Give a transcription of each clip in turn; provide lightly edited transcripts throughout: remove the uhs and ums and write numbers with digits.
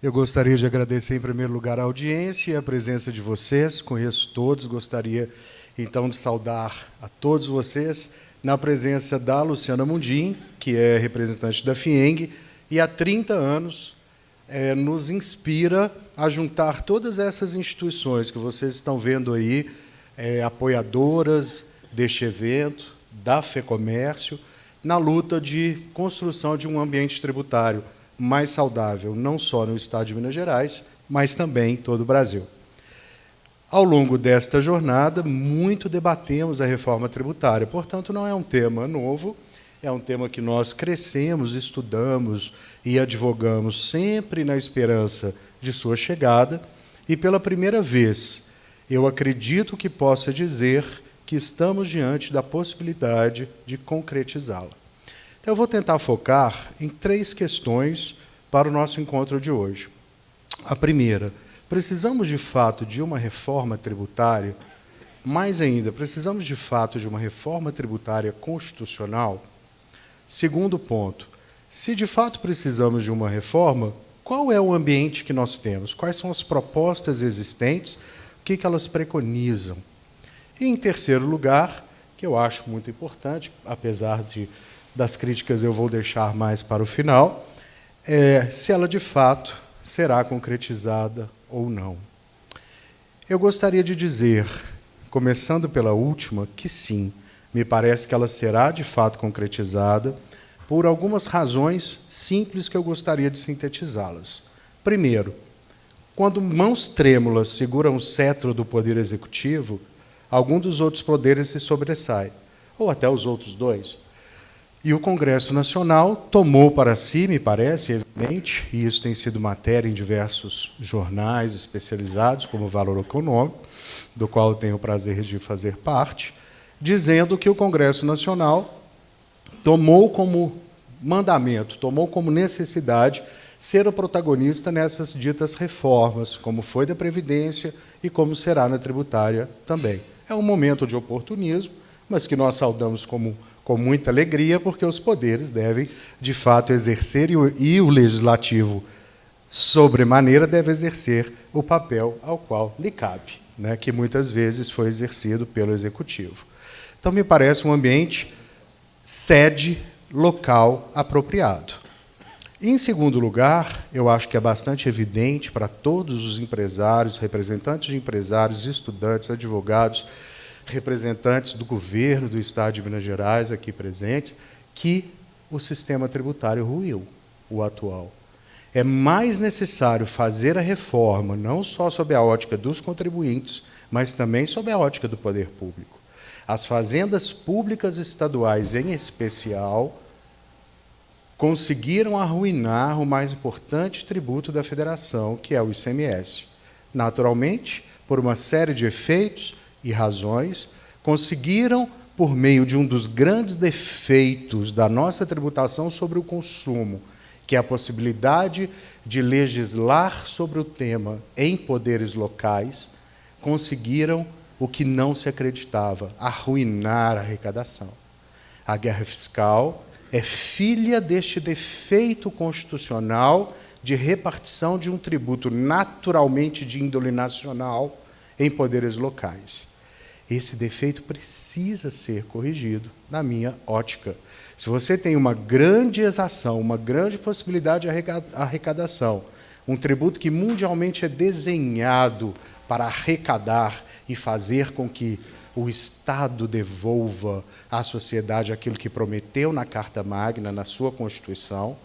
Eu gostaria de agradecer, em primeiro lugar, a audiência e a presença de vocês. Conheço todos, gostaria, então, de saudar a todos vocês na presença da Luciana Mundim, que é representante da FIENG, e há 30 anos nos inspira a juntar todas essas instituições que vocês estão vendo aí, apoiadoras deste evento, da FEComércio, na luta de construção de um ambiente tributário mais saudável, não só no Estado de Minas Gerais, mas também em todo o Brasil. Ao longo desta jornada, muito debatemos a reforma tributária, portanto, não é um tema novo, é um tema que nós crescemos, estudamos e advogamos sempre na esperança de sua chegada, e pela primeira vez, eu acredito que possa dizer que estamos diante da possibilidade de concretizá-la. Então, eu vou tentar focar em 3 questões para o nosso encontro de hoje. A primeira, precisamos de fato de uma reforma tributária? Mais ainda, precisamos de fato de uma reforma tributária constitucional? Segundo ponto, se de fato precisamos de uma reforma, qual é o ambiente que nós temos? Quais são as propostas existentes? O que elas preconizam? E, em terceiro lugar, que eu acho muito importante, apesar das críticas eu vou deixar mais para o final, se ela de fato será concretizada ou não. Eu gostaria de dizer, começando pela última, que sim, me parece que ela será de fato concretizada por algumas razões simples que eu gostaria de sintetizá-las. Primeiro, quando mãos trêmulas seguram o cetro do Poder Executivo, algum dos outros poderes se sobressai, ou até os outros dois. E o Congresso Nacional tomou para si, me parece, evidente, e isso tem sido matéria em diversos jornais especializados, como o Valor Econômico, do qual eu tenho o prazer de fazer parte, dizendo que o Congresso Nacional tomou como mandamento, tomou como necessidade ser o protagonista nessas ditas reformas, como foi da Previdência e como será na tributária também. É um momento de oportunismo, mas que nós saudamos com muita alegria, porque os poderes devem, de fato, exercer, e o Legislativo, sobremaneira, deve exercer o papel ao qual lhe cabe, né, que muitas vezes foi exercido pelo Executivo. Então, me parece um ambiente sede local apropriado. Em segundo lugar, eu acho que é bastante evidente para todos os empresários, representantes de empresários, estudantes, advogados, representantes do governo do Estado de Minas Gerais aqui presentes, que o sistema tributário ruiu, o atual. É mais necessário fazer a reforma, não só sob a ótica dos contribuintes, mas também sob a ótica do poder público. As fazendas públicas estaduais, em especial, conseguiram arruinar o mais importante tributo da federação, que é o ICMS. Naturalmente, por uma série de efeitos e razões, conseguiram, por meio de um dos grandes defeitos da nossa tributação sobre o consumo, que é a possibilidade de legislar sobre o tema em poderes locais, conseguiram o que não se acreditava, arruinar a arrecadação. A guerra fiscal é filha deste defeito constitucional de repartição de um tributo naturalmente de índole nacional em poderes locais. Esse defeito precisa ser corrigido, na minha ótica. Se você tem uma grande exação, uma grande possibilidade de arrecadação, um tributo que mundialmente é desenhado para arrecadar e fazer com que o Estado devolva à sociedade aquilo que prometeu na Carta Magna, na sua Constituição.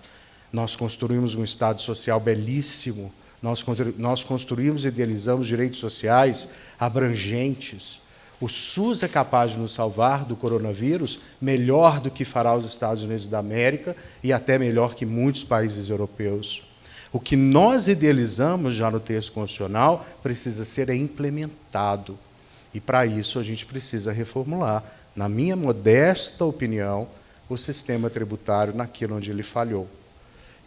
Nós construímos um Estado social belíssimo, nós construímos e idealizamos direitos sociais abrangentes. O SUS é capaz de nos salvar do coronavírus melhor do que fará os Estados Unidos da América e até melhor que muitos países europeus. O que nós idealizamos já no texto constitucional precisa ser implementado. E, para isso, a gente precisa reformular, na minha modesta opinião, o sistema tributário naquilo onde ele falhou.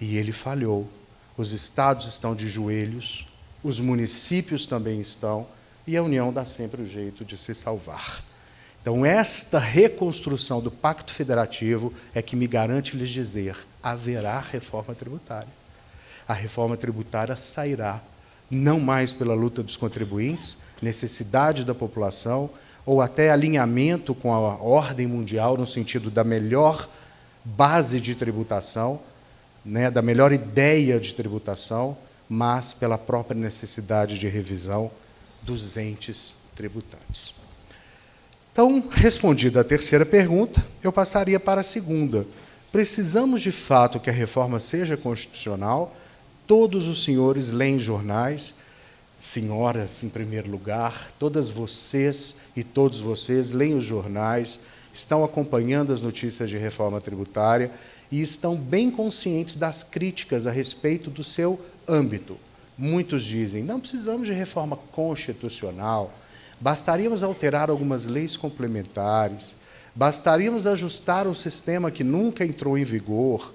E ele falhou. Os estados estão de joelhos, os municípios também estão, e a União dá sempre o jeito de se salvar. Então, esta reconstrução do Pacto Federativo é que me garante lhes dizer: haverá reforma tributária. a reforma tributária sairá, não mais pela luta dos contribuintes, necessidade da população, ou até alinhamento com a ordem mundial, no sentido da melhor base de tributação, né, da melhor ideia de tributação, mas pela própria necessidade de revisão dos entes tributantes. Então, respondida a terceira pergunta, eu passaria para a segunda. Precisamos, de fato, que a reforma seja constitucional? Todos os senhores leem jornais, senhoras, em primeiro lugar, todas vocês e todos vocês leem os jornais, estão acompanhando as notícias de reforma tributária e estão bem conscientes das críticas a respeito do seu âmbito. Muitos dizem, não precisamos de reforma constitucional, bastaríamos alterar algumas leis complementares, bastaríamos ajustar um sistema que nunca entrou em vigor.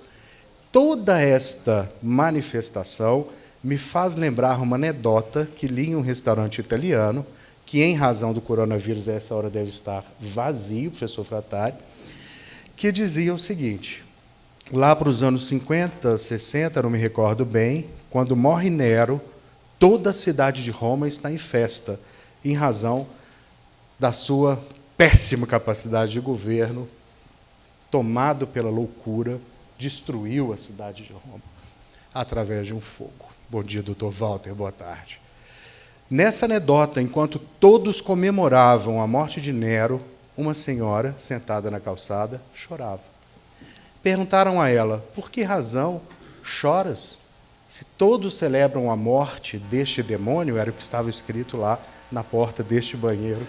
Toda esta manifestação me faz lembrar uma anedota que li em um restaurante italiano, que, em razão do coronavírus, a essa hora deve estar vazio, professor Frattari, que dizia o seguinte: lá para os anos 50, 60, não me recordo bem, quando morre Nero, toda a cidade de Roma está em festa, em razão da sua péssima capacidade de governo, tomado pela loucura, destruiu a cidade de Roma através de um fogo. Bom dia, doutor Walter, boa tarde. Nessa anedota, enquanto todos comemoravam a morte de Nero, uma senhora, sentada na calçada, chorava. Perguntaram a ela, por que razão choras? Se todos celebram a morte deste demônio, era o que estava escrito lá na porta deste banheiro,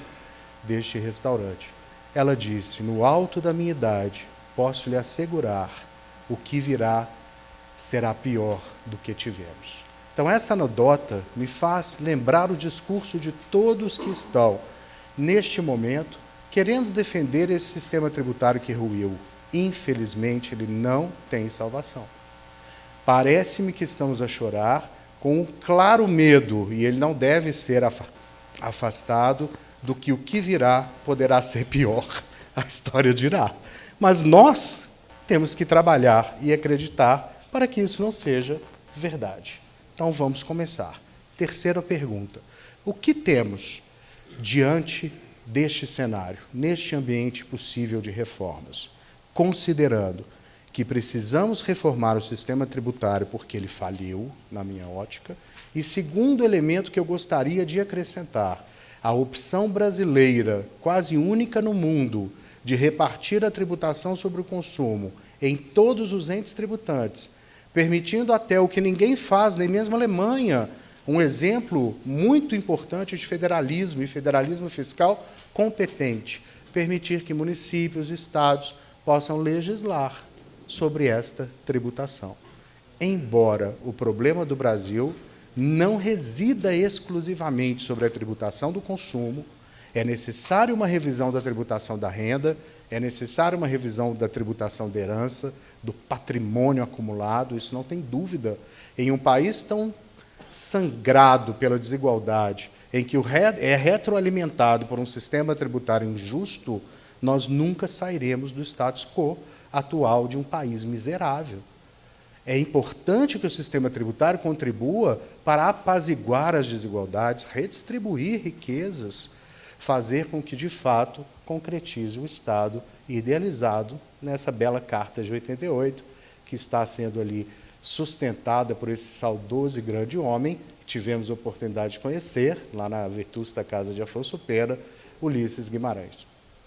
deste restaurante. Ela disse, no alto da minha idade, posso lhe assegurar, o que virá será pior do que tivemos. Então, essa anedota me faz lembrar o discurso de todos que estão, neste momento, querendo defender esse sistema tributário que ruiu. Infelizmente, ele não tem salvação. Parece-me que estamos a chorar com um claro medo, e ele não deve ser afastado, do que o que virá poderá ser pior. A história dirá. Mas nós temos que trabalhar e acreditar para que isso não seja verdade. Então, vamos começar. Terceira pergunta. O que temos diante deste cenário, neste ambiente possível de reformas, considerando que precisamos reformar o sistema tributário porque ele faliu, na minha ótica, e segundo elemento que eu gostaria de acrescentar, a opção brasileira, quase única no mundo, de repartir a tributação sobre o consumo em todos os entes tributantes, permitindo até o que ninguém faz, nem mesmo a Alemanha, um exemplo muito importante de federalismo e federalismo fiscal competente, permitir que municípios e estados possam legislar sobre esta tributação. Embora o problema do Brasil não resida exclusivamente sobre a tributação do consumo, é necessário uma revisão da tributação da renda, é necessário uma revisão da tributação da herança, do patrimônio acumulado, isso não tem dúvida. Em um país tão sangrado pela desigualdade, em que é retroalimentado por um sistema tributário injusto, nós nunca sairemos do status quo atual de um país miserável. É importante que o sistema tributário contribua para apaziguar as desigualdades, redistribuir riquezas, fazer com que, de fato, concretize o Estado idealizado nessa bela Carta de 88, que está sendo ali sustentada por esse saudoso e grande homem, que tivemos a oportunidade de conhecer, lá na vetusta casa de Afonso Pena, Ulisses Guimarães.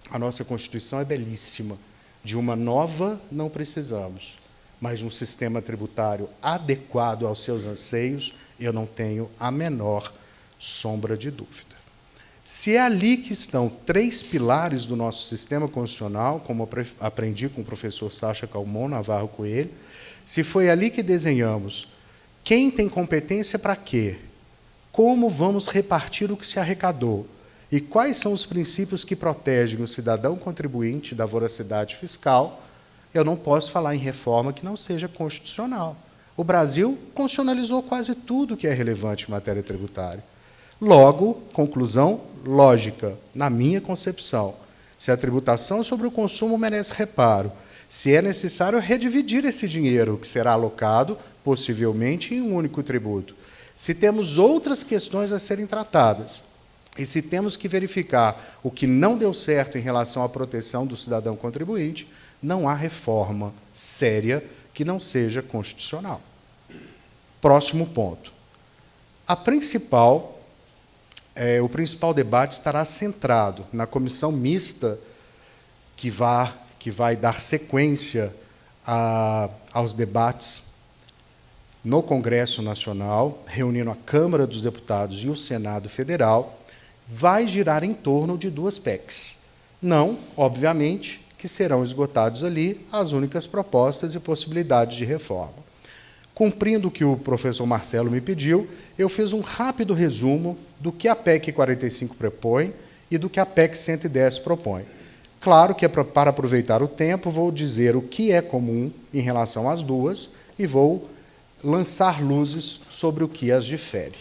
A nossa Constituição é belíssima. De uma nova, não precisamos, mas de um sistema tributário adequado aos seus anseios, eu não tenho a menor sombra de dúvida. Se é ali que estão três pilares do nosso sistema constitucional, como aprendi com o professor Sacha Calmon Navarro Coelho, se foi ali que desenhamos quem tem competência para quê, como vamos repartir o que se arrecadou e quais são os princípios que protegem o cidadão contribuinte da voracidade fiscal, eu não posso falar em reforma que não seja constitucional. O Brasil constitucionalizou quase tudo que é relevante em matéria tributária. Logo, conclusão lógica, na minha concepção, se a tributação sobre o consumo merece reparo, se é necessário redividir esse dinheiro que será alocado possivelmente em um único tributo. Se temos outras questões a serem tratadas, e se temos que verificar o que não deu certo em relação à proteção do cidadão contribuinte, não há reforma séria que não seja constitucional. Próximo ponto. O principal debate estará centrado na comissão mista que vai dar sequência aos debates no Congresso Nacional, reunindo a Câmara dos Deputados e o Senado Federal, vai girar em torno de duas PECs. Não, obviamente, que serão esgotados ali as únicas propostas e possibilidades de reforma. Cumprindo o que o professor Marcelo me pediu, eu fiz um rápido resumo do que a PEC 45 propõe e do que a PEC 110 propõe. Claro que, para aproveitar o tempo, vou dizer o que é comum em relação às duas e vou lançar luzes sobre o que as difere.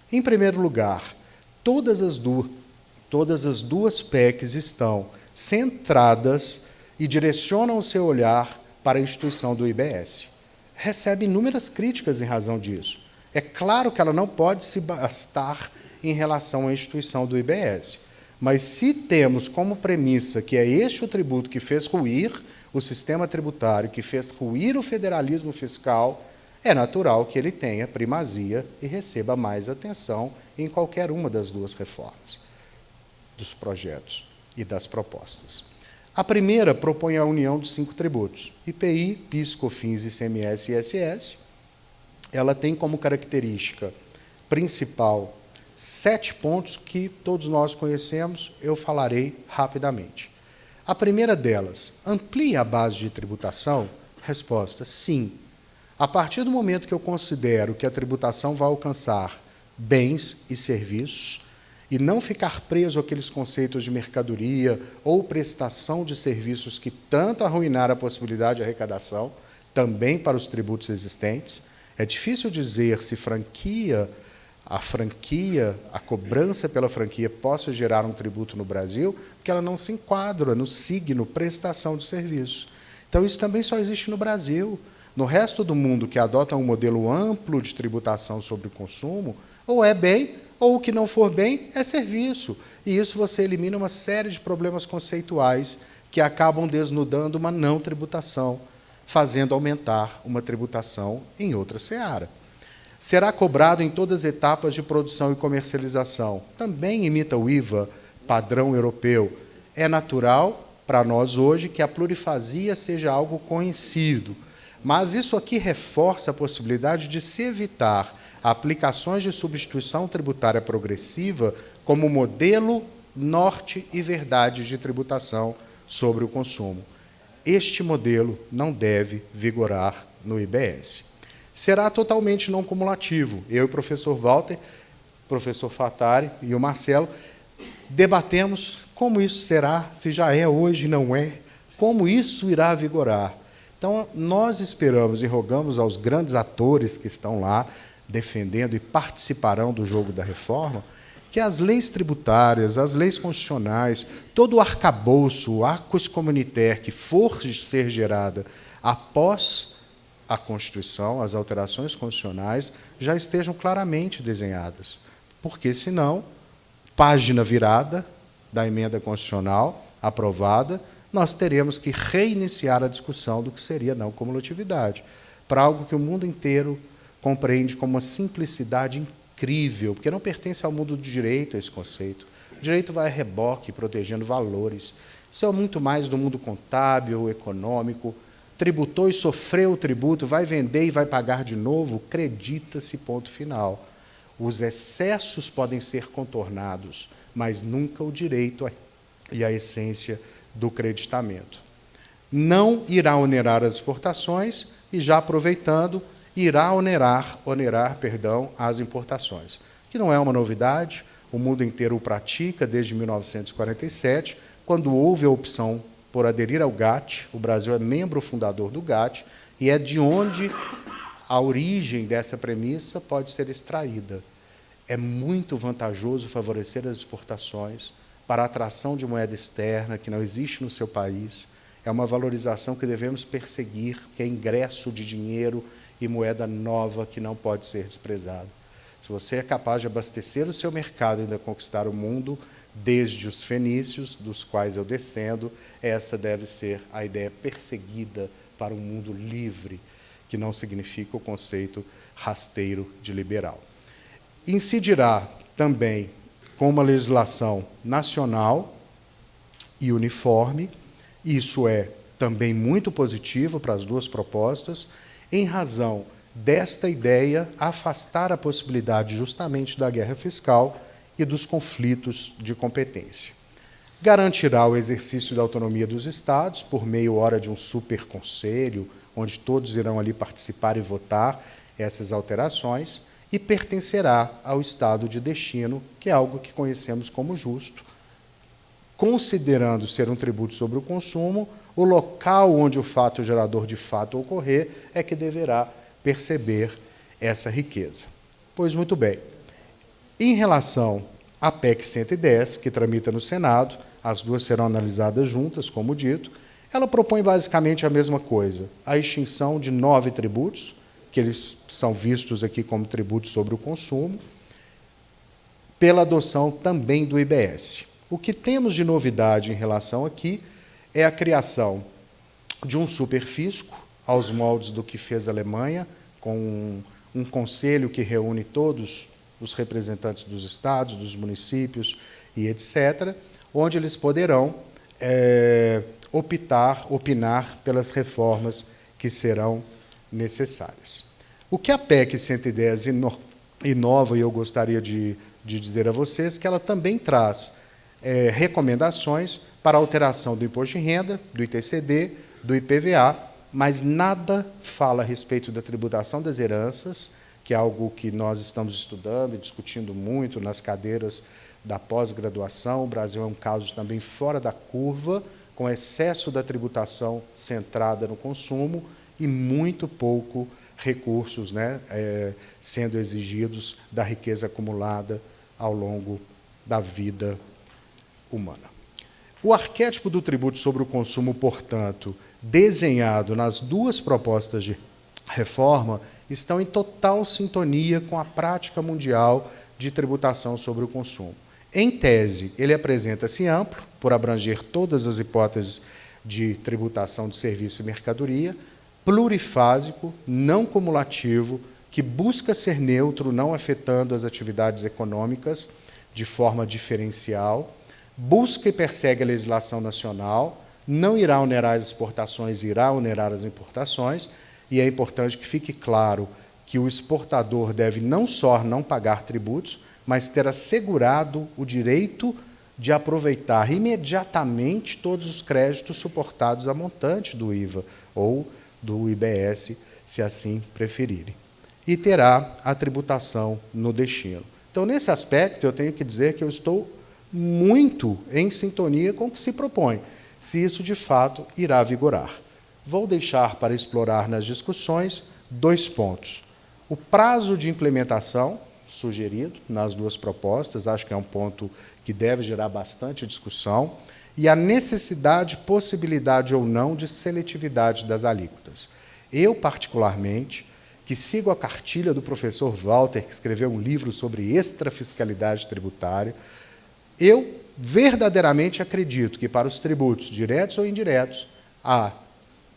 Em primeiro lugar, todas as duas PECs estão centradas e direcionam o seu olhar para a instituição do IBS. Recebe inúmeras críticas em razão disso. É claro que ela não pode se bastar em relação à instituição do IBS, mas se temos como premissa que é este o tributo que fez ruir o sistema tributário, que fez ruir o federalismo fiscal, é natural que ele tenha primazia e receba mais atenção em qualquer uma das duas reformas, dos projetos e das propostas. A primeira propõe a união de 5 tributos, IPI, PIS, COFINS, ICMS e ISS. Ela tem como característica principal 7 pontos que todos nós conhecemos, eu falarei rapidamente. A primeira delas, amplia a base de tributação? Resposta, sim. A partir do momento que eu considero que a tributação vai alcançar bens e serviços, e não ficar preso àqueles conceitos de mercadoria ou prestação de serviços que tanto arruinaram a possibilidade de arrecadação, também para os tributos existentes. É difícil dizer se a cobrança pela franquia possa gerar um tributo no Brasil, porque ela não se enquadra no signo prestação de serviços. Então, isso também só existe no Brasil. No resto do mundo, que adota um modelo amplo de tributação sobre o consumo, ou é bem, ou o que não for bem é serviço. E isso você elimina uma série de problemas conceituais que acabam desnudando uma não tributação, fazendo aumentar uma tributação em outra seara. Será cobrado em todas as etapas de produção e comercialização. Também imita o IVA padrão europeu. É natural para nós hoje que a plurifasia seja algo conhecido, mas isso aqui reforça a possibilidade de se evitar aplicações de substituição tributária progressiva como modelo, norte e verdade de tributação sobre o consumo. Este modelo não deve vigorar no IBS. Será totalmente não cumulativo. Eu e o professor Walter, professor Fatari e o Marcelo debatemos como isso será, se já é hoje, não é, como isso irá vigorar. Então, nós esperamos e rogamos aos grandes atores que estão lá, defendendo e participarão do jogo da reforma, que as leis tributárias, as leis constitucionais, todo o arcabouço, o arcus communautaire que for ser gerada após a Constituição, as alterações constitucionais, já estejam claramente desenhadas. Porque, senão, página virada da emenda constitucional aprovada, nós teremos que reiniciar a discussão do que seria não cumulatividade, para algo que o mundo inteiro compreende como uma simplicidade incrível, porque não pertence ao mundo do direito esse conceito. O direito vai a reboque, protegendo valores. Isso é muito mais do mundo contábil, econômico. Tributou e sofreu o tributo, vai vender e vai pagar de novo, acredita-se, ponto final. Os excessos podem ser contornados, mas nunca o direito e a essência do creditamento. Não irá onerar as exportações e, já aproveitando, irá onerar as importações, que não é uma novidade, o mundo inteiro o pratica desde 1947, quando houve a opção por aderir ao GATT. O Brasil é membro fundador do GATT, e é de onde a origem dessa premissa pode ser extraída. É muito vantajoso favorecer as exportações para a atração de moeda externa que não existe no seu país. É uma valorização que devemos perseguir, que é ingresso de dinheiro e moeda nova que não pode ser desprezada. Se você é capaz de abastecer o seu mercado e ainda conquistar o mundo, desde os fenícios, dos quais eu descendo, essa deve ser a ideia perseguida para um mundo livre, que não significa o conceito rasteiro de liberal. Incidirá também com uma legislação nacional e uniforme, isso é também muito positivo para as duas propostas, em razão desta ideia afastar a possibilidade justamente da guerra fiscal e dos conflitos de competência. Garantirá o exercício da autonomia dos Estados por meio ora de um superconselho, onde todos irão ali participar e votar essas alterações, e pertencerá ao Estado de destino, que é algo que conhecemos como justo, considerando ser um tributo sobre o consumo, o local onde o fato gerador de fato ocorrer é que deverá perceber essa riqueza. Pois muito bem, em relação à PEC 110, que tramita no Senado, as duas serão analisadas juntas, como dito, ela propõe basicamente a mesma coisa, a extinção de 9 tributos, que eles são vistos aqui como tributos sobre o consumo, pela adoção também do IBS. O que temos de novidade em relação aqui é a criação de um superfisco, aos moldes do que fez a Alemanha, com um conselho que reúne todos os representantes dos estados, dos municípios e etc., onde eles poderão opinar pelas reformas que serão necessárias. O que a PEC 110 inova, e eu gostaria de dizer a vocês, que ela também traz recomendações para alteração do imposto de renda, do ITCD, do IPVA, mas nada fala a respeito da tributação das heranças, que é algo que nós estamos estudando e discutindo muito nas cadeiras da pós-graduação. O Brasil é um caso também fora da curva, com excesso da tributação centrada no consumo e muito pouco recursos sendo exigidos da riqueza acumulada ao longo da vida humana. O arquétipo do tributo sobre o consumo, portanto, desenhado nas duas propostas de reforma, estão em total sintonia com a prática mundial de tributação sobre o consumo. Em tese, ele apresenta-se amplo, por abranger todas as hipóteses de tributação de serviço e mercadoria, plurifásico, não cumulativo, que busca ser neutro, não afetando as atividades econômicas de forma diferencial, busca e persegue a legislação nacional, não irá onerar as exportações, irá onerar as importações, e é importante que fique claro que o exportador deve não só não pagar tributos, mas ter assegurado o direito de aproveitar imediatamente todos os créditos suportados a montante do IVA ou do IBS, se assim preferirem. E terá a tributação no destino. Então, nesse aspecto, eu tenho que dizer que eu estou muito em sintonia com o que se propõe, se isso, de fato, irá vigorar. Vou deixar para explorar nas discussões 2 pontos. O prazo de implementação sugerido nas duas propostas, acho que é um ponto que deve gerar bastante discussão, e a necessidade, possibilidade ou não de seletividade das alíquotas. Eu, particularmente, que sigo a cartilha do professor Walter, que escreveu um livro sobre extrafiscalidade tributária, eu verdadeiramente acredito que para os tributos, diretos ou indiretos, a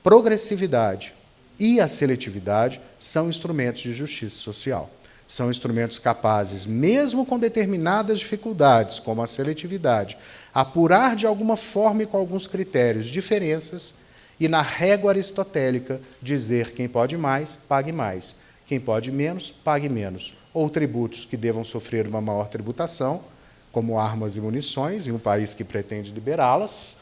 progressividade e a seletividade são instrumentos de justiça social. São instrumentos capazes, mesmo com determinadas dificuldades, como a seletividade, apurar de alguma forma e com alguns critérios diferenças e, na régua aristotélica, dizer quem pode mais, pague mais, quem pode menos, pague menos, ou tributos que devam sofrer uma maior tributação, como armas e munições, em um país que pretende liberá-las,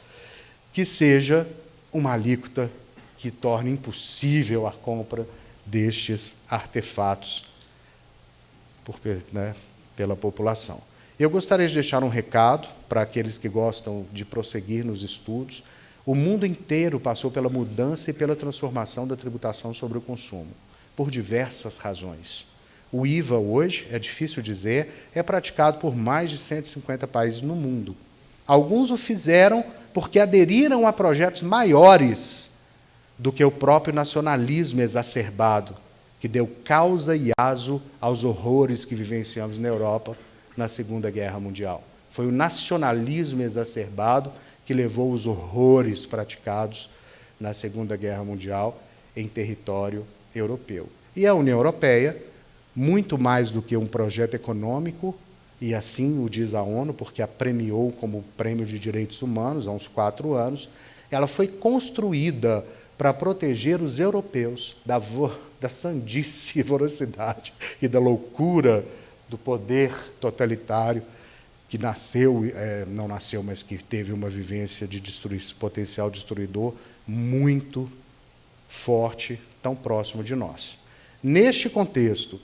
que seja uma alíquota que torne impossível a compra destes artefatos pela população. Eu gostaria de deixar um recado para aqueles que gostam de prosseguir nos estudos. O mundo inteiro passou pela mudança e pela transformação da tributação sobre o consumo, por diversas razões. O IVA hoje, é difícil dizer, é praticado por mais de 150 países no mundo. Alguns o fizeram porque aderiram a projetos maiores do que o próprio nacionalismo exacerbado que deu causa e aso aos horrores que vivenciamos na Europa na Segunda Guerra Mundial. Foi o nacionalismo exacerbado que levou os horrores praticados na Segunda Guerra Mundial em território europeu. E a União Europeia, muito mais do que um projeto econômico, e assim o diz a ONU, porque a premiou como Prêmio de Direitos Humanos há uns 4 anos, ela foi construída para proteger os europeus da sandice, voracidade e da loucura do poder totalitário que nasceu, não nasceu, mas que teve uma vivência de potencial destruidor muito forte, tão próximo de nós. Neste contexto,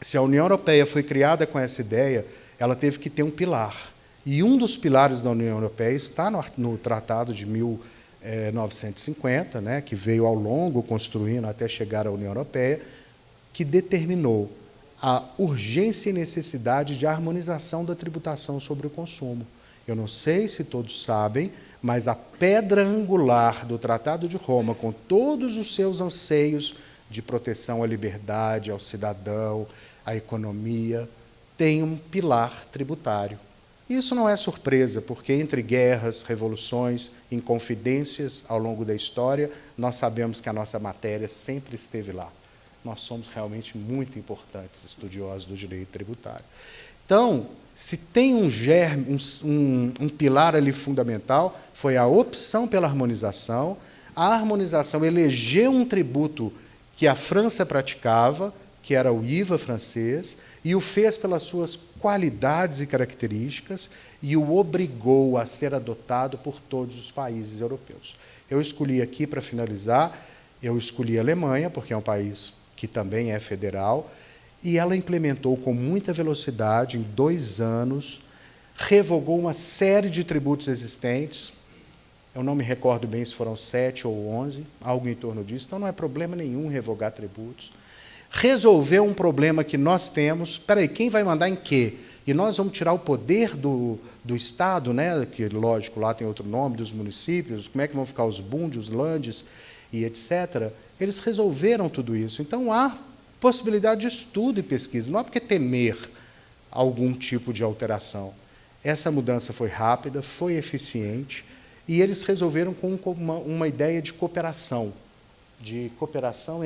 se a União Europeia foi criada com essa ideia, ela teve que ter um pilar. E um dos pilares da União Europeia está no Tratado de 1950, né, que veio ao longo construindo até chegar à União Europeia, que determinou a urgência e necessidade de harmonização da tributação sobre o consumo. Eu não sei se todos sabem, mas a pedra angular do Tratado de Roma, com todos os seus anseios de proteção à liberdade, ao cidadão, à economia, tem um pilar tributário. Isso não é surpresa, porque entre guerras, revoluções, inconfidências ao longo da história, nós sabemos que a nossa matéria sempre esteve lá. Nós somos realmente muito importantes, estudiosos do direito tributário. Então, se tem um germe, um pilar ali fundamental, foi a opção pela harmonização. A harmonização elegeu um tributo que a França praticava, que era o IVA francês, e o fez pelas suas qualidades e características e o obrigou a ser adotado por todos os países europeus. Eu escolhi aqui, para finalizar, eu escolhi a Alemanha, porque é um país que também é federal, e ela implementou com muita velocidade, em 2 anos, revogou uma série de tributos existentes. Eu não me recordo bem se foram 7 ou 11, algo em torno disso, então não é problema nenhum revogar tributos. Resolveu um problema que nós temos. Espera aí, quem vai mandar em quê? E nós vamos tirar o poder do Estado, né? Que, lógico, lá tem outro nome, dos municípios, como é que vão ficar os bundes, os landes e etc. Eles resolveram tudo isso. Então, há possibilidade de estudo e pesquisa. Não há porque temer algum tipo de alteração. Essa mudança foi rápida, foi eficiente, e eles resolveram com uma ideia de cooperação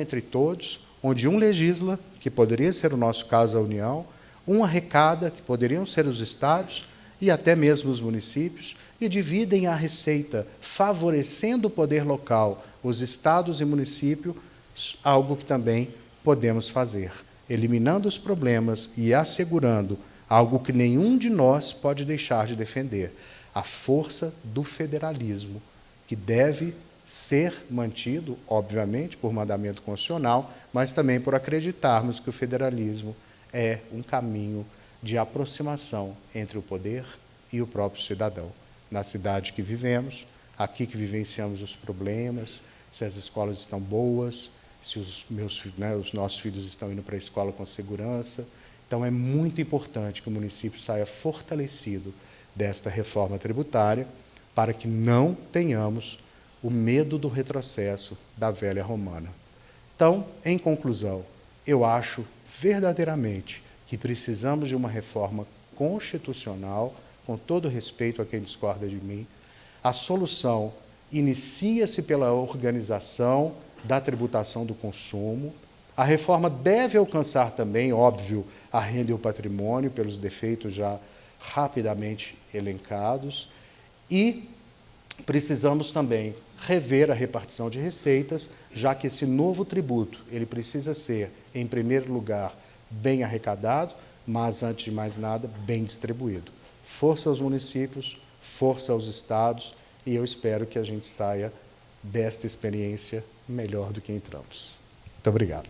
entre todos, onde um legisla, que poderia ser o nosso caso a União, um arrecada, que poderiam ser os estados e até mesmo os municípios, e dividem a receita, favorecendo o poder local, os estados e municípios, algo que também podemos fazer, eliminando os problemas e assegurando algo que nenhum de nós pode deixar de defender, a força do federalismo, que deve ser mantido, obviamente, por mandamento constitucional, mas também por acreditarmos que o federalismo é um caminho de aproximação entre o poder e o próprio cidadão. Na cidade que vivemos, aqui que vivenciamos os problemas, se as escolas estão boas, se os nossos filhos estão indo para a escola com segurança. Então, é muito importante que o município saia fortalecido desta reforma tributária para que não tenhamos o medo do retrocesso da velha romana. Então, em conclusão, eu acho verdadeiramente que precisamos de uma reforma constitucional, com todo respeito a quem discorda de mim. A solução inicia-se pela organização da tributação do consumo. A reforma deve alcançar também, óbvio, a renda e o patrimônio, pelos defeitos já rapidamente elencados, e precisamos também rever a repartição de receitas, já que esse novo tributo ele precisa ser, em primeiro lugar, bem arrecadado, mas, antes de mais nada, bem distribuído. Força aos municípios, força aos estados, e eu espero que a gente saia desta experiência melhor do que entramos. Muito obrigado.